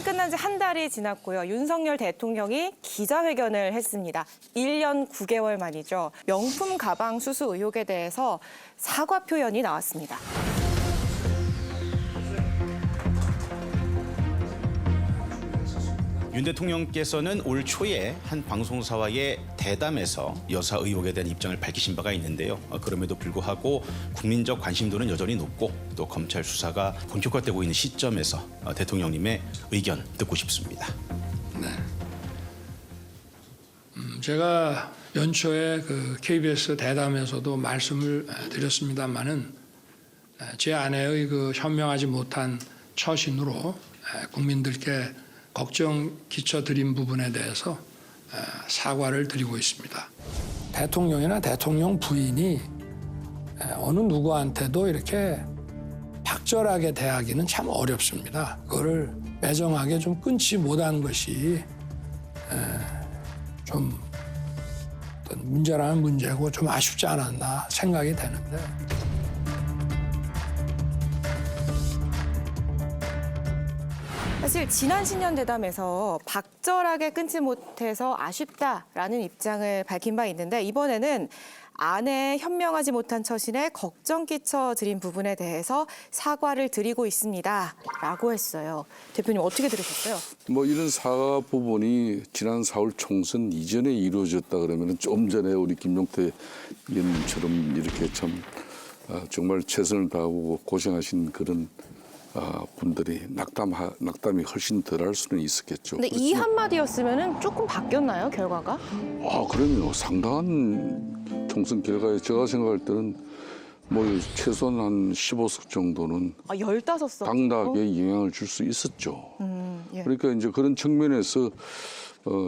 끝난 지 한 달이 지났고요. 윤석열 대통령이 기자회견을 했습니다. 1년 9개월 만이죠. 명품 가방 수수 의혹에 대해서 사과 표현이 나왔습니다. 윤 대통령께서는 올 초에 한 방송사와의 대담에서 여사 의혹에 대한 입장을 밝히신 바가 있는데요. 그럼에도 불구하고 국민적 관심도는 여전히 높고 또 검찰 수사가 본격화되고 있는 시점에서 대통령님의 의견 듣고 싶습니다. 네. 제가 연초에 그 KBS 대담에서도 말씀을 드렸습니다만은 제 아내의 그 현명하지 못한 처신으로 국민들께 걱정 끼쳐드린 부분에 대해서 사과를 드리고 있습니다. 대통령이나 대통령 부인이 어느 누구한테도 이렇게 박절하게 대하기는 참 어렵습니다. 그거를 매정하게 좀 끊지 못한 것이 좀 어떤 문제라는 문제고 좀 아쉽지 않았나 생각이 되는데. 사실 지난 신년 대담에서 박절하게 끊지 못해서 아쉽다라는 입장을 밝힌 바 있는데 이번에는 아내의 현명하지 못한 처신에 걱정 끼쳐드린 부분에 대해서 사과를 드리고 있습니다라고 했어요. 대표님 어떻게 들으셨어요? 뭐 이런 사과 부분이 지난 4월 총선 이전에 이루어졌다 그러면 좀 전에 우리 김용태 의원님처럼 이렇게 참 정말 최선을 다하고 고생하신 그런 분들이 낙담이 훨씬 덜할 수는 있었겠죠. 근데 이 한마디였으면 조금 바뀌었나요, 결과가? 그러면 상당한 총선 결과에 제가 생각할 때는 뭐 최소한 한 15석 정도는 15석? 당락에 영향을 줄 수 있었죠. 예. 그러니까 이제 그런 측면에서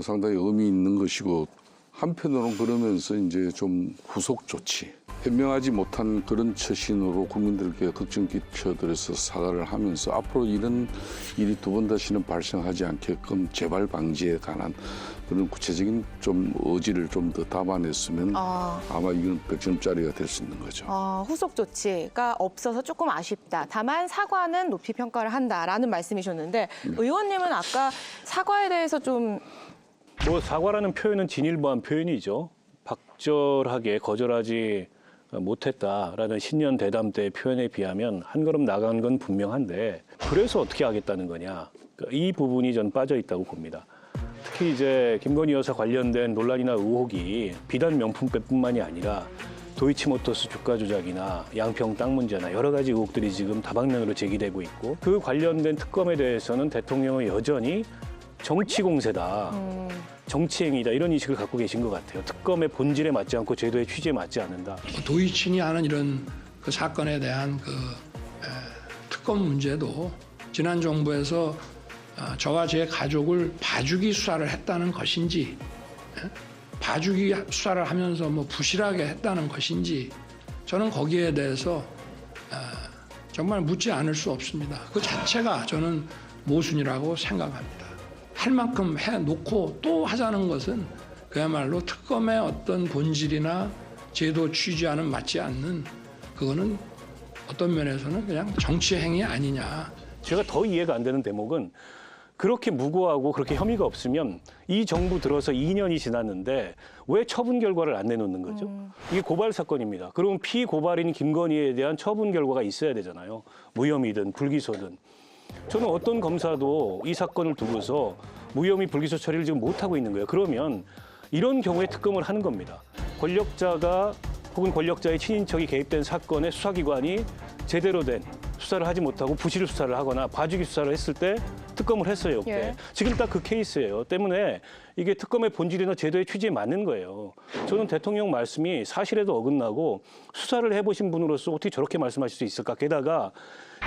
상당히 의미 있는 것이고 한편으로는 그러면서 이제 좀 후속 조치. 현명하지 못한 그런 처신으로 국민들께 걱정 끼쳐드려서 사과를 하면서 앞으로 이런 일이 두 번 다시는 발생하지 않게끔 재발 방지에 관한 그런 구체적인 좀 의지를 좀 더 담아냈으면 아마 이건 100점짜리가 될 수 있는 거죠. 후속 조치가 없어서 조금 아쉽다. 다만 사과는 높이 평가를 한다라는 말씀이셨는데 의원님은 아까 사과에 대해서 좀 뭐 사과라는 표현은 진일보한 표현이죠. 박절하게 거절하지 못했다라는 신년 대담 때 표현에 비하면 한 걸음 나간 건 분명한데 그래서 어떻게 하겠다는 거냐. 이 부분이 전 빠져 있다고 봅니다. 특히 이제 김건희 여사 관련된 논란이나 의혹이 비단 명품백뿐만이 아니라 도이치모터스 주가 조작이나 양평 땅 문제나 여러 가지 의혹들이 지금 다방면으로 제기되고 있고 그 관련된 특검에 대해서는 대통령은 여전히 정치 공세다, 정치행위다 이런 인식을 갖고 계신 것 같아요. 특검의 본질에 맞지 않고 제도의 취지에 맞지 않는다. 도이친이 하는 이런 그 사건에 대한 그 특검 문제도 지난 정부에서 저와 제 가족을 봐주기 수사를 했다는 것인지, 봐주기 수사를 하면서 뭐 부실하게 했다는 것인지 저는 거기에 대해서 정말 묻지 않을 수 없습니다. 그 자체가 저는 모순이라고 생각합니다. 할 만큼 해놓고 또 하자는 것은 그야말로 특검의 어떤 본질이나 제도 취지와는 맞지 않는 그거는 어떤 면에서는 그냥 정치 행위 아니냐. 제가 더 이해가 안 되는 대목은 그렇게 무고하고 그렇게 혐의가 없으면 이 정부 들어서 2년이 지났는데 왜 처분 결과를 안 내놓는 거죠? 이게 고발 사건입니다. 그러면 피고발인 김건희에 대한 처분 결과가 있어야 되잖아요. 무혐의든 불기소든. 저는 어떤 검사도 이 사건을 두고서 무혐의 불기소 처리를 지금 못하고 있는 거예요. 그러면 이런 경우에 특검을 하는 겁니다. 권력자가 혹은 권력자의 친인척이 개입된 사건에 수사기관이 제대로 된 수사를 하지 못하고 부실 수사를 하거나 봐주기 수사를 했을 때 특검을 했어요. 예. 지금 딱 그 케이스예요. 때문에 이게 특검의 본질이나 제도의 취지에 맞는 거예요. 저는 대통령 말씀이 사실에도 어긋나고 수사를 해보신 분으로서 어떻게 저렇게 말씀하실 수 있을까. 게다가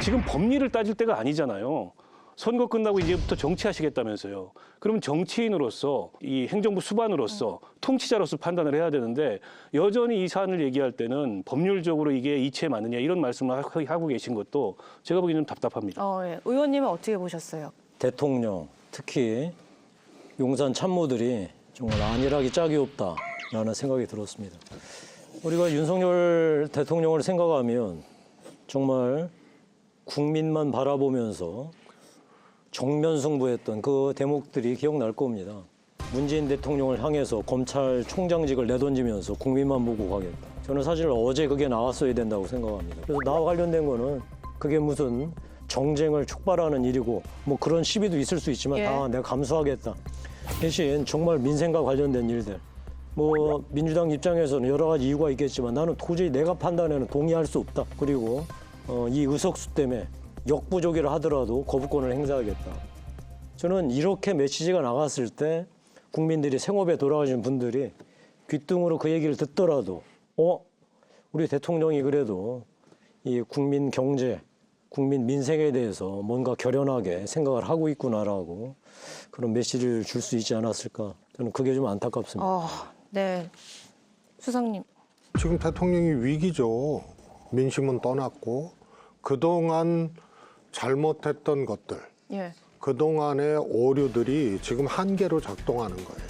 지금 법리를 따질 때가 아니잖아요. 선거 끝나고 이제부터 정치하시겠다면서요. 그러면 정치인으로서 이 행정부 수반으로서 통치자로서 판단을 해야 되는데 여전히 이 사안을 얘기할 때는 법률적으로 이게 이치에 맞느냐 이런 말씀을 하고 계신 것도 제가 보기에는 답답합니다. 예. 의원님은 어떻게 보셨어요? 대통령, 특히 용산 참모들이 정말 안일하기 짝이 없다라는 생각이 들었습니다. 우리가 윤석열 대통령을 생각하면 정말 국민만 바라보면서 정면 승부했던 그 대목들이 기억날 겁니다. 문재인 대통령을 향해서 검찰총장직을 내던지면서 국민만 보고 가겠다. 저는 사실 어제 그게 나왔어야 된다고 생각합니다. 그래서 나와 관련된 거는 그게 무슨 정쟁을 촉발하는 일이고 뭐 그런 시비도 있을 수 있지만 예. 다 내가 감수하겠다. 대신 정말 민생과 관련된 일들. 뭐 민주당 입장에서는 여러 가지 이유가 있겠지만 나는 도저히 내가 판단에는 동의할 수 없다. 그리고 이 의석수 때문에 역부족이라 하더라도 거부권을 행사하겠다. 저는 이렇게 메시지가 나갔을 때 국민들이 생업에 돌아가신 분들이 귓등으로 그 얘기를 듣더라도 우리 대통령이 그래도 이 국민 경제, 국민 민생에 대해서 뭔가 결연하게 생각을 하고 있구나라고 그런 메시지를 줄 수 있지 않았을까. 저는 그게 좀 안타깝습니다. 네. 수석님. 지금 대통령이 위기죠. 민심은 떠났고 그동안 잘못했던 것들, 예. 그동안의 오류들이 지금 한계로 작동하는 거예요.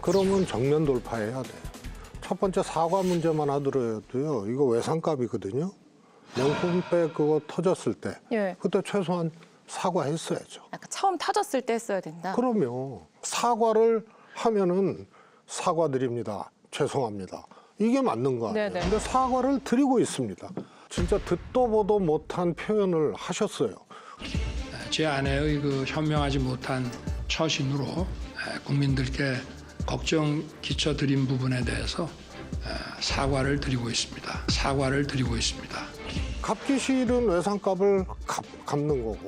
그러면 정면 돌파해야 돼요. 첫 번째 사과 문제만 하더라도요. 이거 외상값이거든요. 명품백 그거 터졌을 때 예. 그때 최소한 사과했어야죠. 약간 처음 타졌을 때 했어야 된다. 그럼요. 사과를 하면은 사과드립니다. 죄송합니다. 이게 맞는 거 아니에요. 네네. 근데 사과를 드리고 있습니다. 진짜 듣도 보도 못한 표현을 하셨어요. 제 아내의 그 현명하지 못한 처신으로 국민들께 걱정 끼쳐드린 부분에 대해서 사과를 드리고 있습니다. 사과를 드리고 있습니다. 갚기 싫은 외상값을 갚는 거고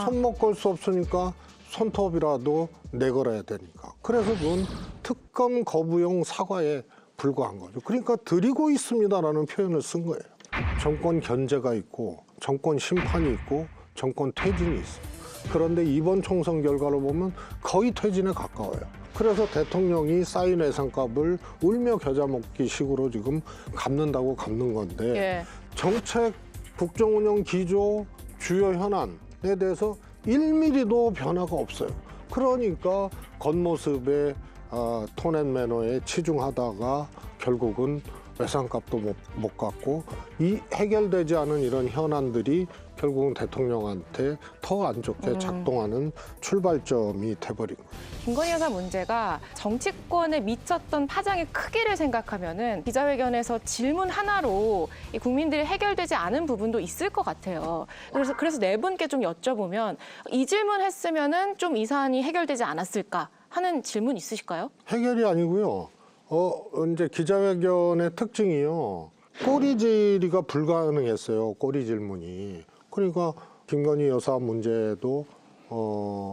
손목 걸 수 없으니까 손톱이라도 내걸어야 되니까. 그래서 그건 특검 거부용 사과에 불과한 거죠. 그러니까 드리고 있습니다라는 표현을 쓴 거예요. 정권 견제가 있고 정권 심판이 있고 정권 퇴진이 있어요. 그런데 이번 총선 결과를 보면 거의 퇴진에 가까워요. 그래서 대통령이 쌓인 외상값을 울며 겨자 먹기 식으로 지금 갚는다고 갚는 건데 예. 정책, 국정운영 기조, 주요 현안에 대해서 1mm도 변화가 없어요. 그러니까 겉모습에 톤앤매너에 치중하다가 결국은 외상값도 못 갚고 이 해결되지 않은 이런 현안들이 결국은 대통령한테 더 안 좋게 작동하는 출발점이 돼버린 거예요. 김건희 여사 문제가 정치권에 미쳤던 파장의 크기를 생각하면은 기자회견에서 질문 하나로 이 국민들이 해결되지 않은 부분도 있을 것 같아요. 그래서 네 분께 좀 여쭤보면 이 질문 했으면은 좀 이 사안이 해결되지 않았을까 하는 질문 있으실까요? 해결이 아니고요. 이제 기자회견의 특징이요. 꼬리질이가 불가능했어요. 꼬리 질문이. 그러니까 김건희 여사 문제도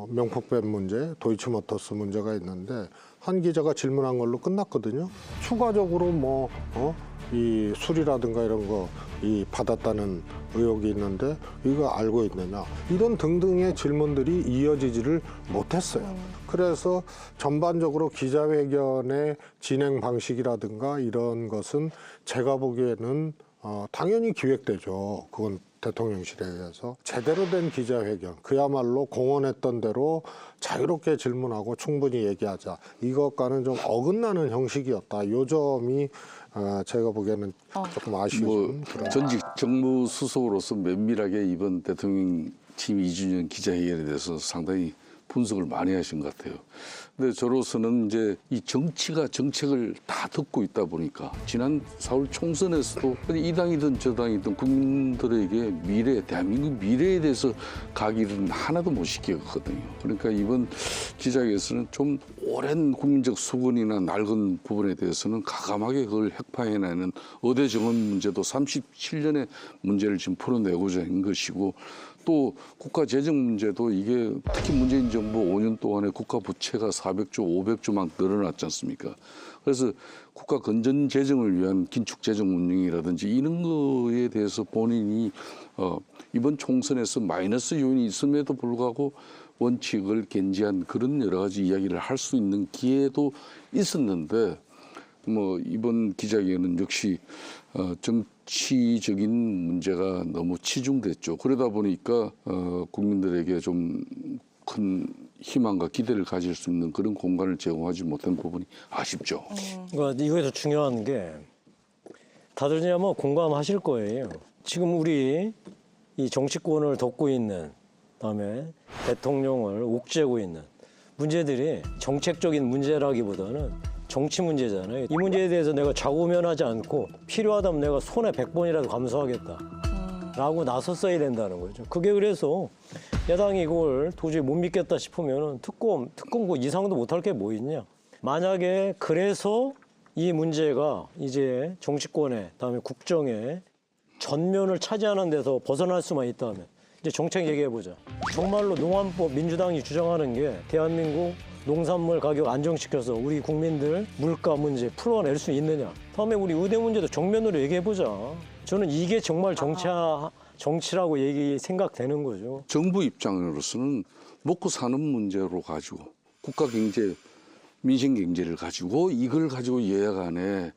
명품백 문제, 도이치모터스 문제가 있는데 한 기자가 질문한 걸로 끝났거든요. 추가적으로 이 술이라든가 이런 거 받았다는 의혹이 있는데 이거 알고 있느냐 이런 등등의 질문들이 이어지지를 못했어요. 그래서 전반적으로 기자회견의 진행 방식이라든가 이런 것은 제가 보기에는 당연히 기획되죠. 그건 대통령실에 의해서 제대로 된 기자회견, 그야말로 공언했던 대로 자유롭게 질문하고 충분히 얘기하자. 이것과는 좀 어긋나는 형식이었다. 요 점이 제가 보기에는 조금 아쉬운 그런. 전직 정무수석으로서 면밀하게 이번 대통령 취임 2주년 기자회견에 대해서 상당히 분석을 많이 하신 것 같아요. 근데 저로서는 이제 이 정치가 정책을 다 듣고 있다 보니까 지난 4월 총선에서도 이 당이든 저 당이든 국민들에게 대한민국 미래에 대해서 각일은 하나도 못 시켰거든요. 그러니까 이번 기자회견에서는 좀 오랜 국민적 수건이나 낡은 부분에 대해서는 가감하게 그걸 핵파해내는 어대 정원 문제도 37년의 문제를 지금 풀어내고자 한 것이고 또 국가 재정 문제도 이게 특히 문재인 정부 5년 동안에 국가 부채가 400조, 500조 막 늘어났지 않습니까? 그래서 국가 건전 재정을 위한 긴축 재정 운영이라든지 이런 거에 대해서 본인이 이번 총선에서 마이너스 요인이 있음에도 불구하고 원칙을 견지한 그런 여러 가지 이야기를 할 수 있는 기회도 있었는데 이번 기자회견은 역시 정치적인 문제가 너무 치중됐죠. 그러다 보니까 국민들에게 좀 큰 희망과 기대를 가질 수 있는 그런 공간을 제공하지 못한 부분이 아쉽죠. 그러니까 이거에서 중요한 게 다들 아마 공감하실 거예요. 지금 우리 이 정치권을 덮고 있는 그다음에 대통령을 옥죄고 있는 문제들이 정책적인 문제라기보다는 정치 문제잖아요. 이 문제에 대해서 내가 좌우면하지 않고 필요하다면 내가 손에 100번이라도 감수하겠다라고 나섰어야 된다는 거죠. 그게 그래서 야당이 이걸 도저히 못 믿겠다 싶으면 특검 그 이상도 못할 게 뭐 있냐. 만약에 그래서 이 문제가 이제 정치권에 그다음에 국정에 전면을 차지하는 데서 벗어날 수만 있다면 이제 정책 얘기해보자. 정말로 농안법 민주당이 주장하는 게 대한민국 농산물 가격 안정시켜서 우리 국민들 물가 문제 풀어낼 수 있느냐. 다음에 우리 의대 문제도 정면으로 얘기해보자. 저는 이게 정말 정치라고 생각되는 거죠. 정부 입장으로서는 먹고 사는 문제로 가지고 국가 경제, 민생 경제를 가지고 이걸 가지고 여야 간에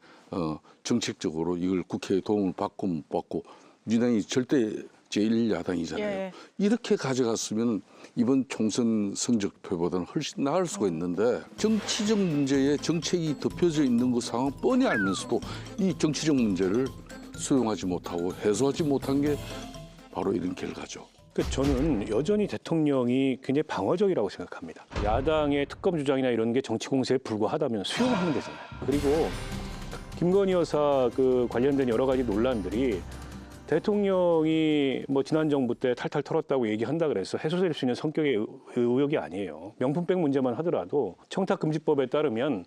정책적으로 이걸 국회의 도움을 받고 못 받고 민주당이 절대 제1야당이잖아요. 예. 이렇게 가져갔으면 이번 총선 성적표보다는 훨씬 나을 수가 있는데 정치적 문제에 정책이 덮여져 있는 그 상황 뻔히 알면서도 이 정치적 문제를 수용하지 못하고 해소하지 못한 게 바로 이런 결과죠. 저는 여전히 대통령이 굉장히 방어적이라고 생각합니다. 야당의 특검 주장이나 이런 게 정치 공세에 불과하다면 수용하면 되잖아요. 그리고 김건희 여사 관련된 여러 가지 논란들이 대통령이 지난 정부 때 탈탈 털었다고 얘기한다 그래서 해소될 수 있는 성격의 의혹이 아니에요. 명품백 문제만 하더라도 청탁금지법에 따르면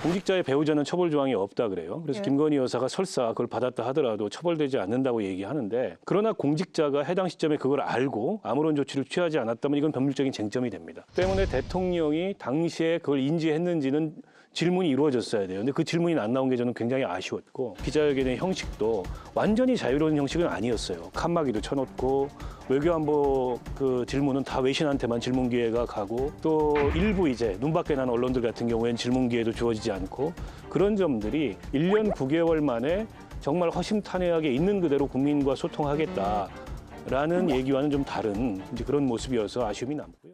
공직자의 배우자는 처벌 조항이 없다 그래요. 그래서 김건희 여사가 설사 그걸 받았다 하더라도 처벌되지 않는다고 얘기하는데 그러나 공직자가 해당 시점에 그걸 알고 아무런 조치를 취하지 않았다면 이건 법률적인 쟁점이 됩니다. 때문에 대통령이 당시에 그걸 인지했는지는 질문이 이루어졌어야 돼요. 근데 그 질문이 안 나온 게 저는 굉장히 아쉬웠고 기자회견의 형식도 완전히 자유로운 형식은 아니었어요. 칸막이도 쳐놓고 외교안보 질문은 다 외신한테만 질문 기회가 가고 또 일부 이제 눈밖에 나는 언론들 같은 경우에는 질문 기회도 주어지지 않고 그런 점들이 1년 9개월 만에 정말 허심탄회하게 있는 그대로 국민과 소통하겠다라는 얘기와는 좀 다른 이제 그런 모습이어서 아쉬움이 남고요.